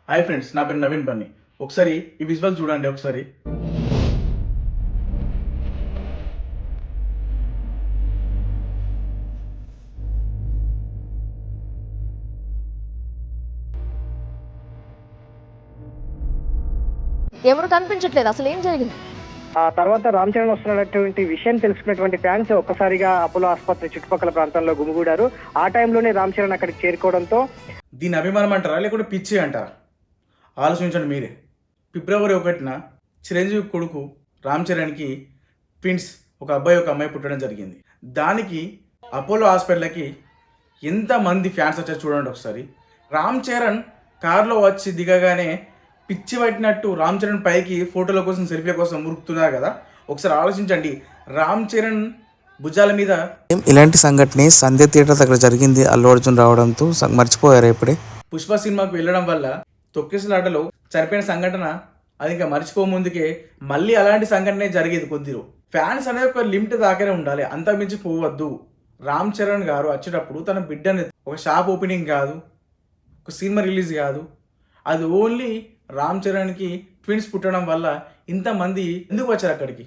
Hi friends, నా పేరు నవీన్ బన్నీ. ఒకసారి ఈ విజువల్ చూడండి. ఒకసారి ఎవరు కనిపించట్లేదు. అసలు ఏం జరిగింది? ఆ తర్వాత రామ్ చరణ్ వస్తున్నటువంటి విషయం తెలుసుకున్నటువంటి ఫ్యాన్స్ ఒక్కసారిగా అపోలో ఆసుపత్రి చుట్టుపక్కల ప్రాంతాల్లో గుమిగూడారు. ఆ టైంలోనే రామ్ చరణ్ అక్కడికి చేరుకోవడంతో దీని అభిమానం అంటారా లేకుంటే పిచ్చి అంటారా? ఆలోచించండి మీరే. ఫిబ్రవరి 1న చిరంజీవి కొడుకు రామ్ చరణ్కి ట్విన్స్, ఒక అబ్బాయి ఒక అమ్మాయి పుట్టడం జరిగింది. దానికి అపోలో హాస్పిటల్కి ఎంతమంది ఫ్యాన్స్ వచ్చారు చూడండి ఒకసారి. రామ్ చరణ్ కారులో వచ్చి దిగగానే పిచ్చి పట్టినట్టు రామ్ చరణ్ పైకి ఫోటోల కోసం, సెల్ఫీల కోసం మురుకుతున్నారు కదా. ఒకసారి ఆలోచించండి. రామ్ చరణ్ భుజాల మీద ఇలాంటి సంఘటన సంధ్య థియేటర్ దగ్గర జరిగింది. అల్లు అర్జున్ రావడంతో మర్చిపోయారు ఇప్పుడే. పుష్ప సినిమాకు వెళ్ళడం వల్ల తొక్కిసలాటలో చనిపోయిన సంఘటన అది ఇంకా మర్చిపోముందుకే మళ్ళీ అలాంటి సంఘటనే జరిగేది. కొద్దిలో ఫ్యాన్స్ అనేది ఒక లిమిట్ దాకానే ఉండాలి, అంతకుమించి పోవద్దు. రామ్ చరణ్ గారు వచ్చేటప్పుడు తన బిడ్డని ఒక షాప్ ఓపెనింగ్ కాదు, ఒక సినిమా రిలీజ్ కాదు, అది ఓన్లీ రామ్ చరణ్కి ట్విన్స్ పుట్టడం వల్ల ఇంతమంది ఎందుకు వచ్చారు అక్కడికి?